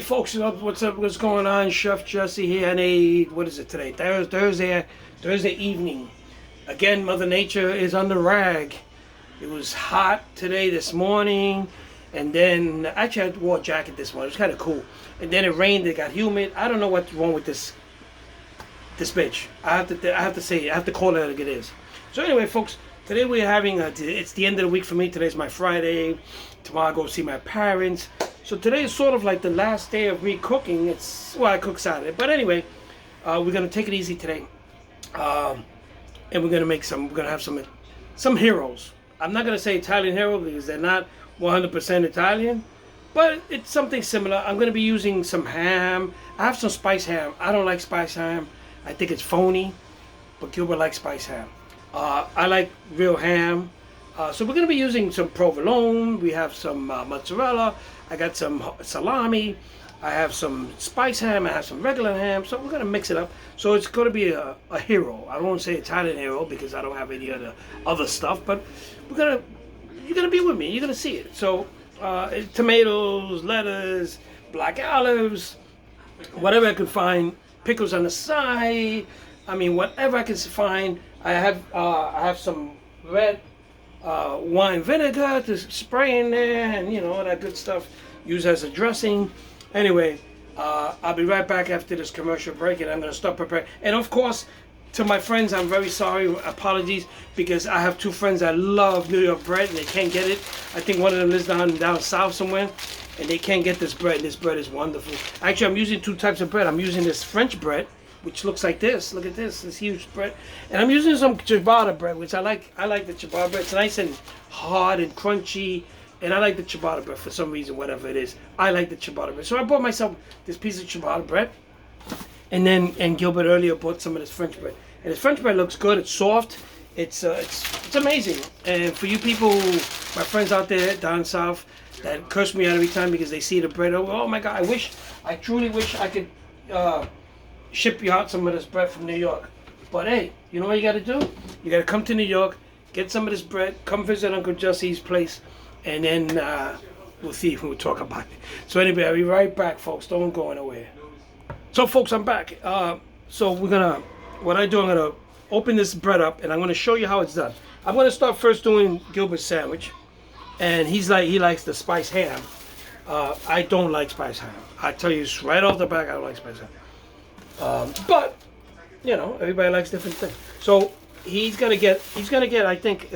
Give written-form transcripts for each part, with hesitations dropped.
folks, what's up? What's going on? Chef Jesse here, and what is it today? Thursday evening. Again, Mother Nature is on the rag. It was hot today, this morning, and then actually I wore a jacket this morning. It was kind of cool, and then it rained. It got humid. I don't know what's wrong with this bitch. I have to say, I have to call it like it is. So anyway, folks, today we're having it's the end of the week for me. Today's my Friday. Tomorrow I go see my parents. So today is sort of like the last day of me cooking. I cook Saturday, but anyway, we're gonna take it easy today, and we're gonna have some heroes. I'm not gonna say Italian hero because they're not 100% Italian, but it's something similar. I'm gonna be using some ham. I have some spice ham. I don't like spice ham. I think it's phony, but Gilbert likes spice ham. I like real ham. So we're going to be using some provolone. We have some mozzarella. I got some salami. I have some spice ham. I have some regular ham. So we're going to mix it up. So it's going to be a hero. I won't say Italian hero because I don't have any other stuff. But you're going to be with me. You're going to see it. So tomatoes, lettuce, black olives, whatever I can find. Pickles on the side. I mean, whatever I can find. I have some red wine vinegar to spray in there, and all that good stuff, use as a dressing. Anyway, I'll be right back after this commercial break, and I'm going to start preparing. And of course, to my friends, I'm very sorry, apologies, because I have two friends that love New York bread and they can't get it. I think one of them lives down south somewhere, and they can't get this bread. This bread is wonderful. Actually, I'm using two types of bread. I'm using this French bread, which looks like this. Look at this huge bread. And I'm using some ciabatta bread, which I like. I like the ciabatta bread. It's nice and hard and crunchy. And I like the ciabatta bread for some reason, whatever it is. I like the ciabatta bread. So I bought myself this piece of ciabatta bread. And Gilbert earlier bought some of this French bread. And this French bread looks good. It's soft. It's amazing. And for you people, my friends out there down south that curse me out every time because they see the bread. Oh my God, I truly wish I could ship you out some of this bread from New York. But hey, you know what you got to do? You got to come to New York, get some of this bread, come visit Uncle Jesse's place, and then we'll see if we'll talk about it. So anyway, I'll be right back, folks. Don't go anywhere. So folks, I'm back. So I'm gonna open this bread up, and I'm gonna show you how it's done. I'm gonna start first doing Gilbert's sandwich, and he likes the spice ham. I don't like spice ham. I tell you right off the back, I don't like spice ham. But everybody likes different things. So he's gonna get. I think.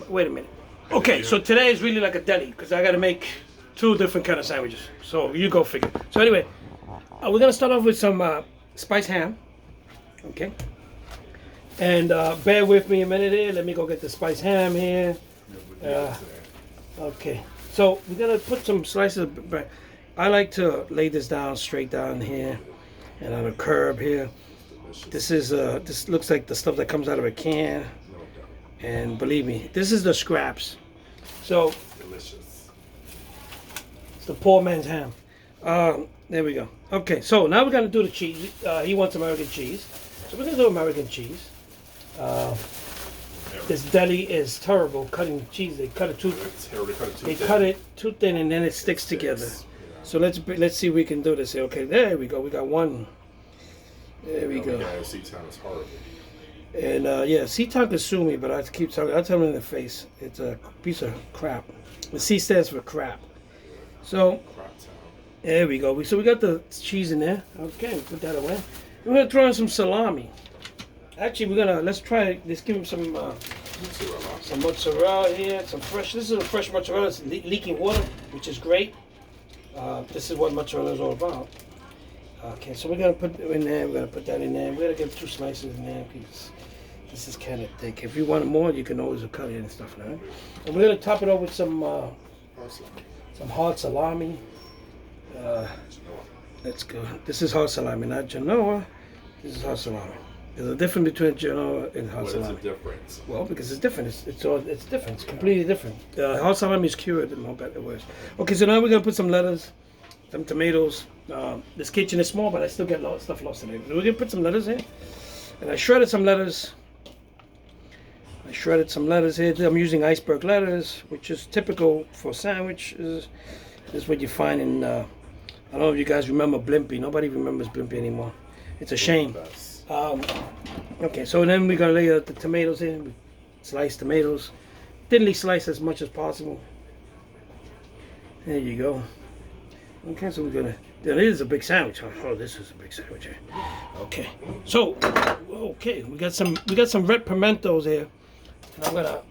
Wait a minute. Okay, so today is really like a deli because I gotta make two different kind of sandwiches. So you go figure. So anyway, we're gonna start off with some spice ham. Okay. And bear with me a minute here. Let me go get the spice ham here. Okay. So we're gonna put some slices of bread. I like to lay this down straight down here. And on a curb here, this looks like the stuff that comes out of a can, and believe me, this is the scraps. So delicious. It's the poor man's ham. There we go. Okay, so now we're gonna do the cheese. He wants American cheese, so we're gonna do American cheese. This deli is terrible cutting cheese. They cut it too. They cut it too thin, and then it sticks together. So let's see if we can do this. Okay, there we go. We got one. There we go. Yeah, C-Town is horrible. And C-Town can sue me, but I keep telling. I tell him in the face, it's a piece of crap. The C stands for crap. So there we go. So we got the cheese in there. Okay, put that away. We're gonna throw in some salami. Actually, let's give him some mozzarella here. Some fresh. This is a fresh mozzarella. It's leaking water, which is great. This is what mozzarella is all about. Okay, so we're gonna put it in there. We're gonna put that in there. We're gonna get two slices in there because this is kind of thick. If you want more, you can always cut it and stuff, right? And we're gonna top it off with some hard salami. Let's go. This is hard salami, not Genoa. This is hard salami. There's a difference between Genoa and hard salami. What is the difference? Well, because it's different. It's different. It's completely different. Hard salami is cured and no better worse. Okay, so now we're gonna put some lettuce, some tomatoes. This kitchen is small, but I still get a lot of stuff lost in it. So we're gonna put some lettuce in, and I shredded some lettuce. Here. I'm using iceberg lettuce, which is typical for sandwiches. This is what you find in don't know if you guys remember Blimpie. Nobody remembers Blimpie anymore. It's a shame. Okay, so then we're gonna lay the tomatoes in. Sliced tomatoes, thinly sliced as much as possible. There you go. Okay, so we're gonna. There is a big sandwich. Oh, this is a big sandwich here. Okay, so okay, we got some red pimentos here. And I'm gonna.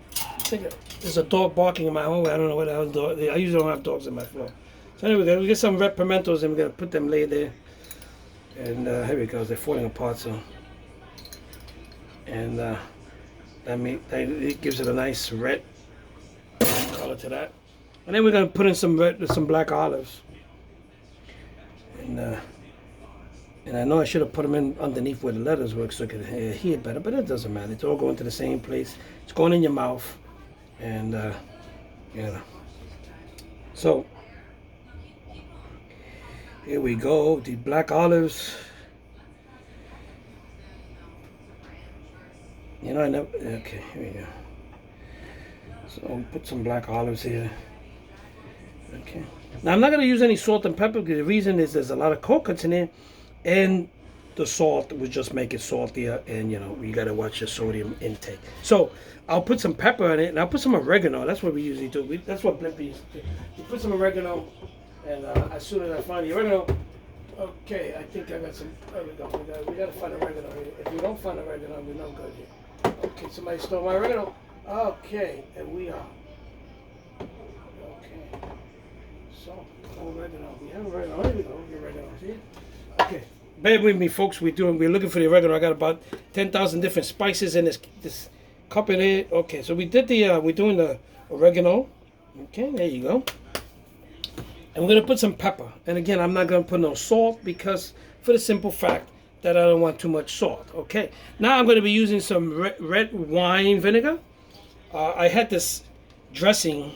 There's a dog barking in my hallway. I don't know what the hell dog. I usually don't have dogs in my floor. So anyway, we get some red pimentos and we're gonna put them laid there. And here we go. They're falling apart. So. And it gives it a nice red color to that. And then we're gonna put in some black olives. And I know I should have put them in underneath where the letters were so I could hear better, but it doesn't matter. It's all going to the same place. It's going in your mouth, and you know. So here we go. The black olives. You know, I never. Okay, here we go. So we'll put some black olives here. Okay. Now I'm not gonna use any salt and pepper because the reason is there's a lot of coconuts in there, and the salt would just make it saltier, and you know you gotta watch your sodium intake. So I'll put some pepper in it, and I'll put some oregano. That's what we usually do. That's what Blimpie used to do. You put some oregano, and as soon as I find the oregano, okay, I think I got some. There we go. We gotta find oregano here. If we don't find oregano, we're no good here. Okay, somebody stole my oregano. Okay, and we are. Okay. So, oregano. We have oregano. Here we go. Oregano. See? Okay. Bear with me, folks. We're looking for the oregano. I got about 10,000 different spices in this cup in here. Okay, so we did we're doing the oregano. Okay, there you go. And we're gonna put some pepper. And again, I'm not gonna put no salt because for the simple fact that I don't want too much salt. Okay. Now I'm gonna be using some red wine vinegar. I had this dressing.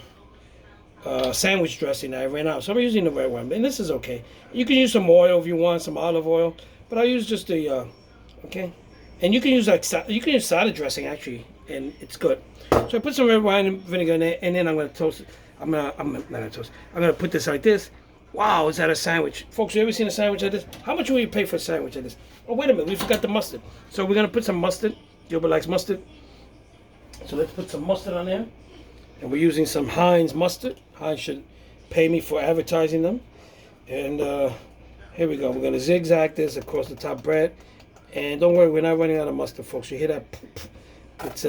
Sandwich dressing that I ran out, so I'm using the red one, and this is okay. You can use some oil if you want, some olive oil, but I use just the okay. And you can use salad dressing actually, and it's good. So I put some red wine and vinegar in there, and then I'm gonna toast it. I'm not gonna toast. I'm gonna put this like this. Wow, is that a sandwich, folks? You ever seen a sandwich like this? How much will you pay for a sandwich like this? Oh wait a minute, we forgot the mustard. So we're gonna put some mustard. Gilbert likes mustard, so let's put some mustard on there. And we're using some Heinz mustard. Heinz should pay me for advertising them. And here we go. We're going to zigzag this across the top bread. And don't worry, we're not running out of mustard, folks. You hear that? It's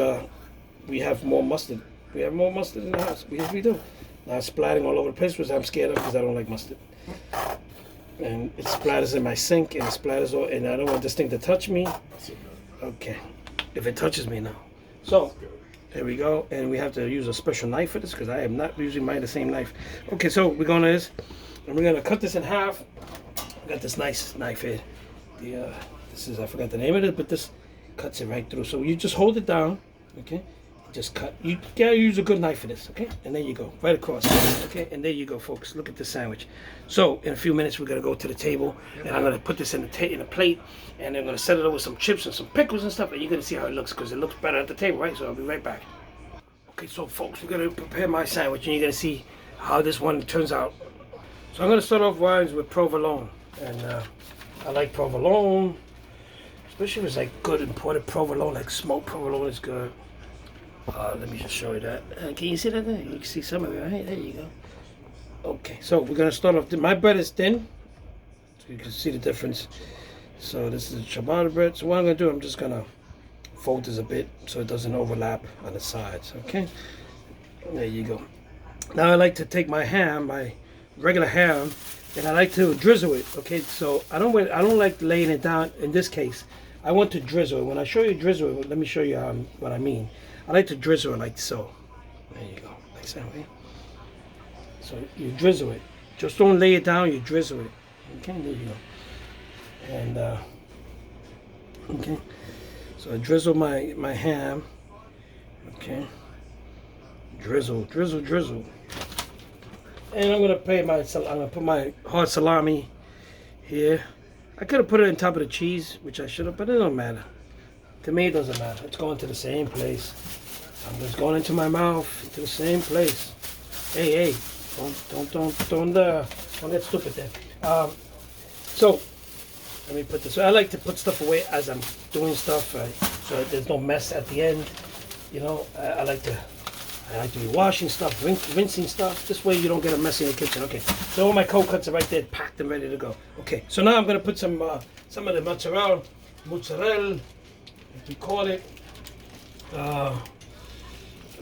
we have more mustard. We have more mustard in the house. Yes, we do. Now it's splatting all over the place, which I'm scared of because I don't like mustard. And it splatters in my sink, and it splatters all, and I don't want this thing to touch me. Okay. If it touches me now. So... there we go, and we have to use a special knife for this because I am not using the same knife. Okay, so we're going to this, and we're going to cut this in half. I got this nice knife here. This is, I forgot the name of it, but this cuts it right through. So you just hold it down, okay? Just cut. You gotta use a good knife for this, okay? And there you go, right across, okay? And there you go, folks. Look at the sandwich. So in a few minutes, we're gonna go to the table, and I'm gonna put this in a plate, and I'm gonna set it over with some chips and some pickles and stuff, and you're gonna see how it looks because it looks better at the table, right? So I'll be right back. Okay, so folks, we're gonna prepare my sandwich, and you're gonna see how this one turns out. So I'm gonna start off with provolone, and I like provolone, especially if it's like good imported provolone, like smoked provolone is good. Let me just show you that. Can you see that there? You can see some of it, right? There you go. Okay, so we're going to start off. My bread is thin, so you can see the difference. So this is ciabatta bread. So what I'm going to do, I'm just going to fold this a bit so it doesn't overlap on the sides, okay? There you go. Now I like to take my ham, my regular ham, and I like to drizzle it, okay? So I don't like laying it down in this case. I want to drizzle it. When I show you drizzle it, let me show you what I mean. I like to drizzle it like so. There you go, like so. Okay? So you drizzle it. Just don't lay it down, you drizzle it. Okay, there you go. And, okay. So I drizzle my ham. Okay. Drizzle, drizzle, drizzle. And I'm gonna put my hard salami here. I could have put it on top of the cheese, which I should have, but it don't matter. To me, it doesn't matter. It's going to the same place. I'm just going into my mouth, into the same place. Hey, don't get stupid there. So let me put this. I like to put stuff away as I'm doing stuff, so there's no mess at the end. You know, I like to be washing stuff, rinsing stuff. This way you don't get a mess in the kitchen. Okay, so all my cold cuts are right there, packed and ready to go. Okay, so now I'm gonna put some of the mozzarella, as we call it,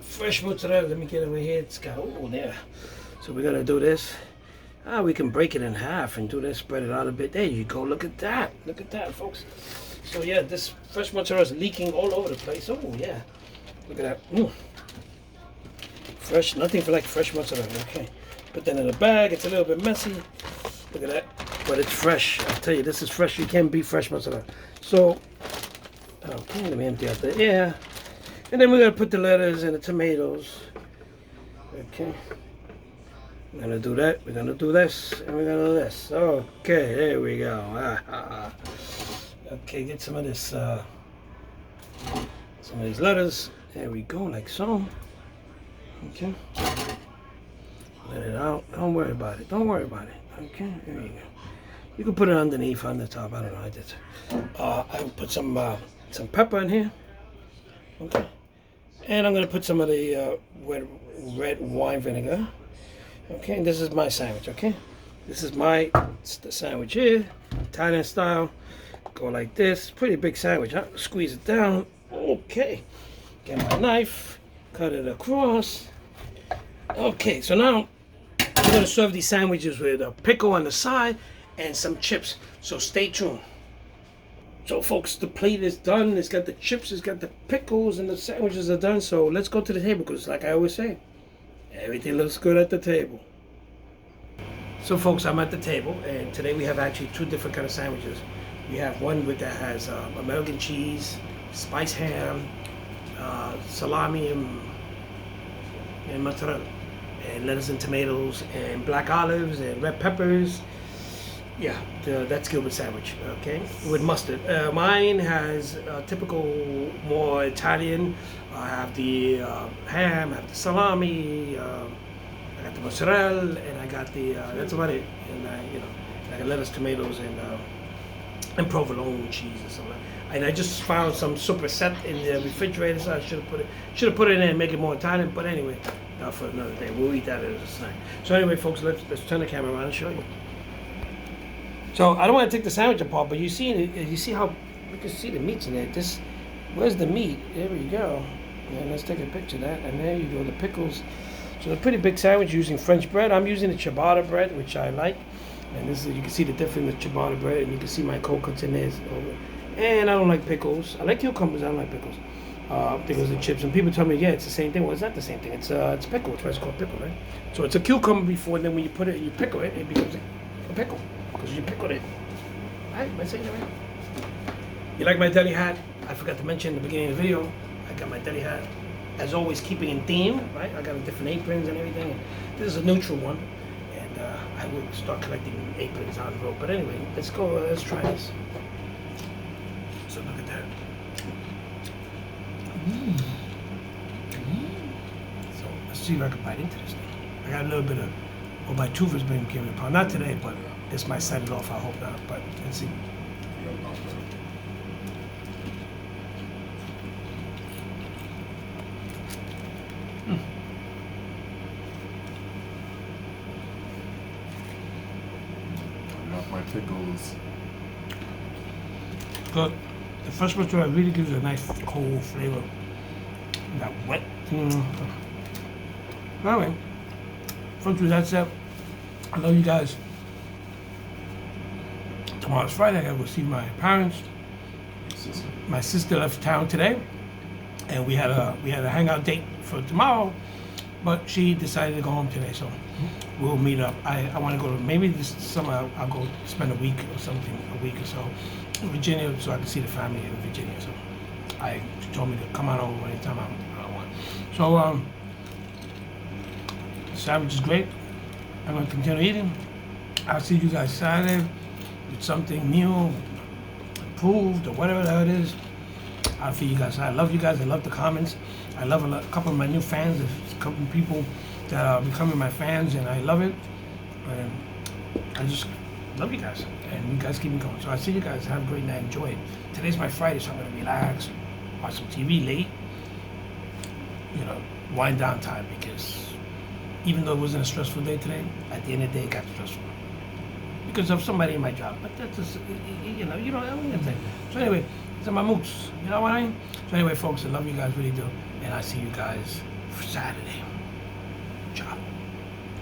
fresh mozzarella. Let me get it over here. It's got there. So we're gonna do this. We can break it in half and do this, spread it out a bit. There you go. Look at that. Look at that, folks. So yeah, this fresh mozzarella is leaking all over the place. Oh yeah. Look at that. Fresh, nothing like fresh mozzarella. Okay. Put that in a bag. It's a little bit messy. Look at that. But it's fresh. I'll tell you, this is fresh. You can't beat fresh mozzarella. So, okay, let me empty out the air. And then we're going to put the lettuce and the tomatoes. Okay. We're going to do that. We're going to do this. And we're going to do this. Okay, there we go. Okay, get some of this, some of these lettuce. There we go, like so. Okay. Let it out. Don't worry about it. Don't worry about it. Okay, there you go. You can put it underneath, on the top. I don't know. I did. I will put some pepper in here. Okay. And I'm gonna put some of the red wine vinegar. Okay, and this is my sandwich. Okay, this is the sandwich here, Italian style. Go like this. Pretty big sandwich. Huh? Squeeze it down. Okay. Get my knife. Cut it across. Okay, so now I'm gonna serve these sandwiches with a pickle on the side and some chips. So stay tuned. So folks, the plate is done. It's got the chips, it's got the pickles, and the sandwiches are done. So let's go to the table, because like I always say, everything looks good at the table. So folks, I'm at the table, and today we have actually two different kind of sandwiches. We have one that has American cheese, spice ham, salami, and mozzarella, and lettuce and tomatoes, and black olives, and red peppers. Yeah, that's Gilbert sandwich, okay, with mustard. Mine has typical, more Italian. I have the ham, I have the salami, I got the mozzarella, and I got the, that's about it. And I got lettuce, tomatoes, and provolone cheese or something. And I just found some superset in the refrigerator, so I should have put it in and make it more Italian. But anyway, for another day, we'll eat that as a snack. So anyway, folks, let's turn the camera around and show you. So I don't want to take the sandwich apart, but you see how you can see the meats in there. Where's the meat? There we go. And let's take a picture of that. And there you go, the pickles. So a pretty big sandwich using French bread. I'm using the ciabatta bread, which I like. And this is, you can see the difference with ciabatta bread, and you can see my cold cuts in there. And I don't like pickles. I like cucumbers. I don't like pickles. Because of chips. And people tell me, yeah, it's the same thing. Well, it's not the same thing. It's pickle. That's why it's called pickle, right? So it's a cucumber before, and then when you put it, you pickle it, it becomes a pickle. Because you pickled it. Right? Am I saying that right? You like my deli hat? I forgot to mention in the beginning of the video, I got my deli hat, as always, keeping in theme, right? I got different aprons and everything. And this is a neutral one. And I will start collecting aprons on the road. But anyway, let's go, let's try this. So look at that. So let's see if I can bite into this thing. I got a little bit of, well, my tooth has been giving apart. Not today, but this might set it off. I hope not, but let's see. I got my pickles. Good. The fresh mozzarella really gives it a nice cold flavor. That wet. Anyway, folks, with that said, I love you guys. Tomorrow's Friday. I gotta go see my parents. My sister left town today, and we had a hangout date for tomorrow, but she decided to go home today. So we'll meet up. I want to go to, maybe this summer I'll go spend a week or something, a week or so in Virginia, so I can see the family in Virginia. So she told me to come on over anytime I want. So the sandwich is great. I'm gonna continue eating. I'll see you guys Saturday with something new, improved, or whatever the hell it is. I'll feed you guys. I love you guys. I love the comments. I love a couple of my new fans. There's a couple of people that are becoming my fans, and I love it. And I just love you guys, and you guys keep me going. So I see you guys. Have a great night. Enjoy it. Today's my Friday, so I'm gonna relax, watch some TV late. You know, wind down time, because even though it wasn't a stressful day today, at the end of the day it got stressful because of somebody in my job. But that's just, you know, everything. So anyway, these are my mooks. You know what I mean? So anyway, folks, I love you guys, really do, and I see you guys for Saturday.